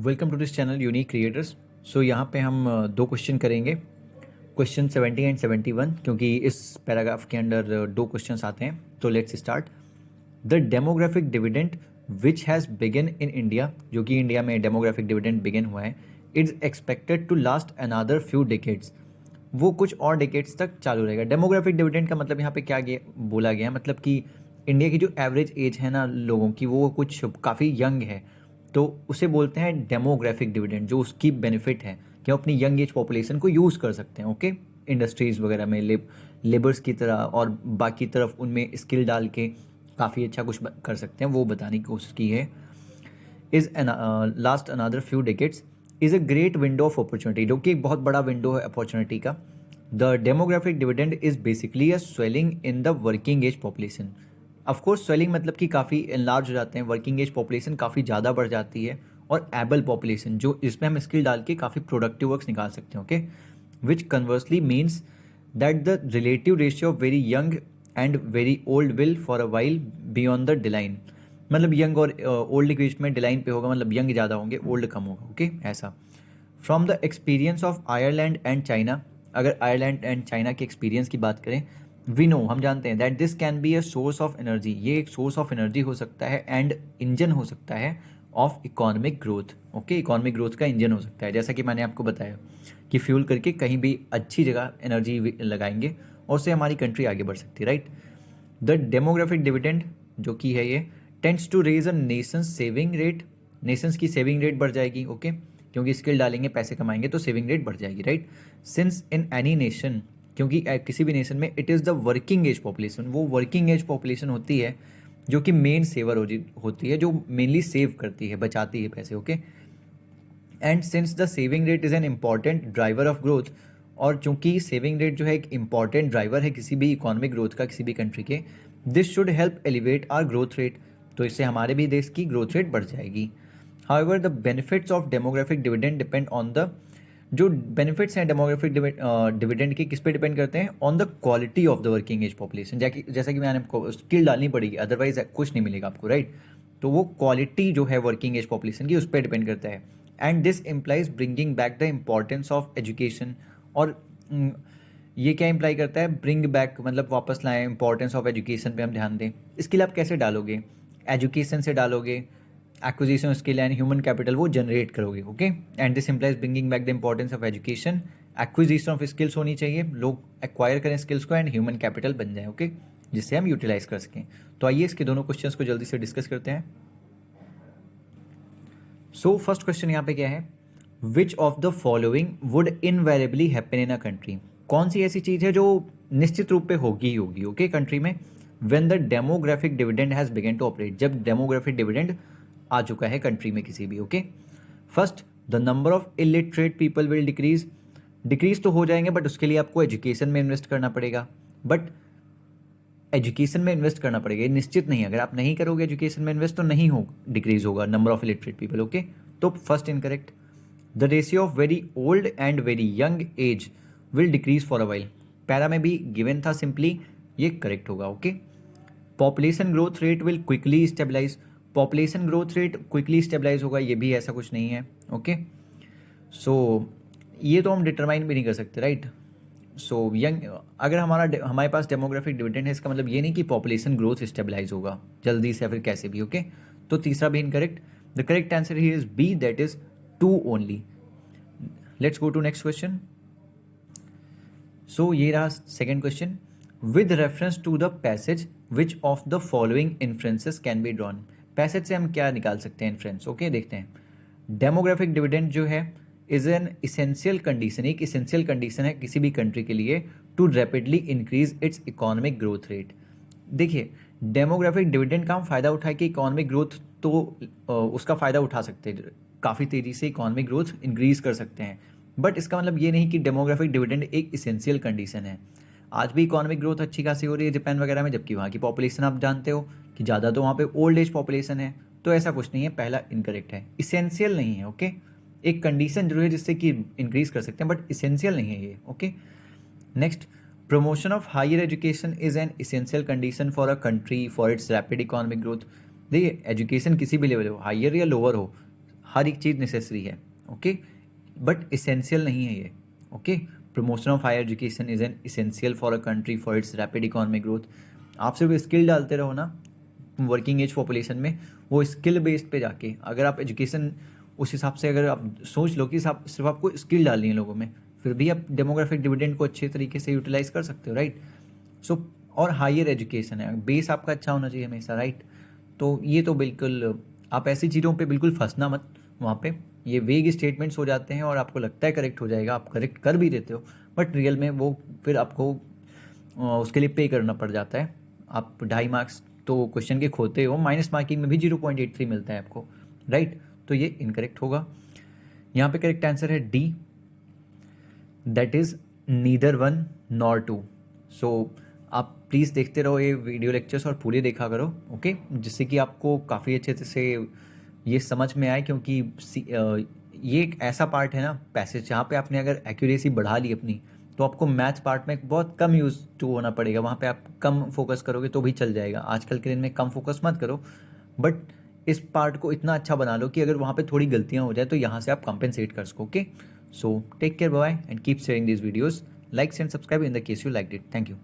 Welcome to this channel unique creators. So यहाँ पे हम दो क्वेश्चन करेंगे, क्वेश्चन 70 एंड 71, क्योंकि इस पैराग्राफ के अंदर दो क्वेश्चंस आते हैं। तो let's start. The demographic dividend which has begun in India, जो कि इंडिया में डेमोग्राफिक डिविडेंड बिगन हुआ है, it's expected to last another few decades. वो कुछ और डिकेड्स तक चालू रहेगा। डेमोग्राफिक डिविडेंड का मतलब यहाँ पे क्या बोला गया, मतलब कि इंडिया की जो एवरेज एज है ना लोगों की, वो कुछ काफ़ी यंग है, तो उसे बोलते हैं डेमोग्राफिक डिविडेंड। जो उसकी बेनिफिट है कि हम अपनी यंग एज पॉपुलेशन को यूज़ कर सकते हैं, ओके, इंडस्ट्रीज़ वगैरह में लेबर्स की तरह, और बाकी तरफ उनमें स्किल डाल के काफ़ी अच्छा कुछ कर सकते हैं, वो बताने की कोशिश की है। Is last another few decades is a great window of opportunity, जो कि एक बहुत बड़ा विंडो है अपॉर्चुनिटी का। The demographic dividend is basically a swelling in the working age population. Of course swelling मतलब कि काफ़ी इनलार्ज हो जाते हैं, वर्किंग एज पॉपुलेशन काफ़ी ज़्यादा बढ़ जाती है, और एबल पॉपुलेशन जो इसमें हम स्किल डाल के काफ़ी प्रोडक्टिव वर्क्स निकाल सकते हैं, okay, which conversely means that the relative ratio of very young and very old will for a while beyond the decline. मतलब यंग और ओल्ड के बीच में डिलाइन पे होगा, मतलब यंग ज़्यादा होंगे, ओल्ड कम होगा, ओके, ऐसा। From the experience of Ireland and China, अगर आयरलैंड एंड चाइना के एक्सपीरियंस की बात करें, वी नो, हम जानते हैं, that this can be a source of energy, ये एक सोर्स ऑफ एनर्जी हो सकता है, एंड इंजन हो सकता है of economic growth, okay, economic growth का इंजन हो सकता है। जैसा कि मैंने आपको बताया कि फ्यूल करके कहीं भी अच्छी जगह एनर्जी लगाएंगे और उससे हमारी कंट्री आगे बढ़ सकती है, राइट। द डेमोग्राफिक डिविडेंड जो कि है ये tends to raise a nation's saving rate, nation's की सेविंग रेट बढ़ जाएगी, ओके, क्योंकि स्किल डालेंगे, पैसे कमाएंगे, तो सेविंग रेट बढ़ जाएगी, right. Since in any nation, क्योंकि किसी भी नेशन में it is the working age population, वो वर्किंग एज पॉपुलेशन होती है जो कि मेन सेवर होती है, जो मेनली सेव करती है, बचाती है पैसे, okay. And since the saving rate is an important driver of growth, और चूंकि सेविंग रेट जो है एक इम्पॉर्टेंट ड्राइवर है किसी भी इकोनॉमिक ग्रोथ का, किसी भी कंट्री के, this should help elevate our growth rate, तो इससे हमारे भी देश की ग्रोथ रेट बढ़ जाएगी। However the benefits of demographic dividend depend on the, जो बेनिफिट्स हैं डेमोग्राफिक डिविडेंड के, किस पे डिपेंड करते हैं, on the quality of the working age population. जैसा कि मैंने आपको स्किल डालनी पड़ेगी, अदरवाइज कुछ नहीं मिलेगा आपको, राइट। तो वो क्वालिटी जो है वर्किंग एज पॉपुलेशन की, उस पर डिपेंड करता है। And this implies bringing back the importance of education, और ये क्या इम्प्लाई करता है, ब्रिंग बैक मतलब वापस लाएं, इंपॉर्टेंस ऑफ एजुकेशन पे हम ध्यान दें। स्किल आप कैसे डालोगे, एजुकेशन से डालोगे, acquisition skill and human capital वो जनरेट करोगे, okay. And this implies bringing back the importance of education, acquisition of skills होनी चाहिए, लोग एक्वायर करें स्किल्स को, एंड ह्यूमन कैपिटल बन जाए, ओके, जिससे हम यूटिलाइज कर सकें। तो आइए इसके दोनों क्वेश्चंस को जल्दी से डिस्कस करते हैं। सो फर्स्ट क्वेश्चन यहाँ पे क्या है, विच of the following would invariably happen in a country, कौन सी ऐसी चीज़ है जो निश्चित रूप पे होगी ही होगी, ओके, कंट्री में, when the demographic dividend has begun to operate, जब डेमोग्राफिक डिविडेंड आ चुका है कंट्री में किसी भी, okay. First, the number of illiterate people will decrease, decrease तो हो जाएंगे, बट उसके लिए आपको एजुकेशन में इन्वेस्ट करना पड़ेगा, बट एजुकेशन में इन्वेस्ट करना पड़ेगा, ये निश्चित नहीं है, अगर आप नहीं करोगे एजुकेशन में इन्वेस्ट तो नहीं हो, डिक्रीज होगा number of illiterate people, okay. तो first incorrect. The ratio of very old and very young age will decrease for a while, para में भी गिवन था सिंपली, ये करेक्ट होगा, okay. Population growth rate will quickly stabilize, population growth rate quickly stabilize होगा, ये भी ऐसा कुछ नहीं है, ओके। सो ये तो हम डिटरमाइन भी नहीं कर सकते, राइट। सो यंग, अगर हमारे पास डेमोग्राफिक डिविडेंड है, इसका मतलब ये नहीं कि पॉपुलेशन ग्रोथ स्टेबलाइज होगा जल्दी से, फिर कैसे भी, ओके। तो तीसरा भी इनकरेक्ट। द करेक्ट आंसर ही is B, that is 2 only. Let's go to next question. So ये रहा second question, with reference to the passage which of the following inferences can be drawn, passage से हम क्या निकाल सकते हैं inference, okay, देखते हैं। डेमोग्राफिक डिविडेंड जो है इज एन इसेंशियल कंडीशन, एक इसेंशियल कंडीशन है किसी भी कंट्री के लिए, to rapidly increase its economic growth rate. देखिए, डेमोग्राफिक डिविडेंड का हम फ़ायदा उठाए कि इकोनॉमिक ग्रोथ, तो उसका फ़ायदा उठा सकते हैं, काफ़ी तेज़ी से इकोनॉमिक ग्रोथ इंक्रीज कर सकते हैं, बट इसका मतलब ये नहीं कि डेमोग्राफिक डिविडेंड एक इसेंशियल कंडीशन है। आज भी इकोनॉमिक ग्रोथ अच्छी खासी हो रही है जापान वगैरह में, जबकि वहाँ की पॉपुलेशन आप जानते हो कि ज़्यादा तो वहाँ पे ओल्ड एज पॉपुलेशन है, तो ऐसा कुछ नहीं है, पहला इनकरेक्ट है, इसेंशियल नहीं है, ओके। एक कंडीशन जरूर है जिससे कि इंक्रीज कर सकते हैं, बट इसेंशियल नहीं है ये, okay. Next, promotion of higher education is an essential condition for a country for its rapid economic growth. देखिए, एजुकेशन किसी भी लेवल हो, हायर या लोअर हो, हर एक चीज़ नेसेसरी है, ओके, बट इसेंशियल नहीं है ये, okay. Promotion of higher education is an essential for a country for its rapid economic growth. आप सिर्फ स्किल डालते रहो ना वर्किंग एज पॉपुलेशन में, वो स्किल बेस्ड पे जाके अगर आप एजुकेशन उस हिसाब से अगर आप सोच लो कि सिर्फ आपको स्किल डालनी है लोगों में, फिर भी आप डेमोग्राफिक डिविडेंड को अच्छे तरीके से यूटिलाइज कर सकते हो, राइट। सो और हायर एजुकेशन है, बेस आपका अच्छा होना चाहिए हमेशा, राइट। तो ये तो बिल्कुल आप ऐसी चीज़ों पे बिल्कुल फंसना मत वहाँ पे। ये वेग स्टेटमेंट्स हो जाते हैं और आपको लगता है करेक्ट हो जाएगा, आप करेक्ट कर भी देते हो, बट रियल में वो फिर आपको उसके लिए पे करना पड़ जाता है। आप 2.5 मार्क्स तो क्वेश्चन के खोते हो, माइनस मार्किंग में भी 0.83 मिलता है आपको, राइट। तो ये इनकरेक्ट होगा। यहाँ पे करेक्ट आंसर है D, that is neither one nor two. So आप प्लीज़ देखते रहो ये वीडियो लेक्चर्स और पूरे देखा करो, ओके, जिससे कि आपको काफ़ी अच्छे से ये समझ में आए, क्योंकि ये एक ऐसा पार्ट है ना पैसेज जहाँ पे आपने अगर एक्यूरेसी बढ़ा ली अपनी, तो आपको मैथ्स पार्ट में बहुत कम यूज टू होना पड़ेगा, वहाँ पे आप कम फोकस करोगे तो भी चल जाएगा। आजकल के दिन में कम फोकस मत करो, बट इस पार्ट को इतना अच्छा बना लो कि अगर वहाँ पे थोड़ी गलतियाँ हो जाए तो यहाँ से आप कंपेंसेट कर सको, okay. So take care, bye and keep sharing this videos, like and subscribe in the case you like it. Thank you.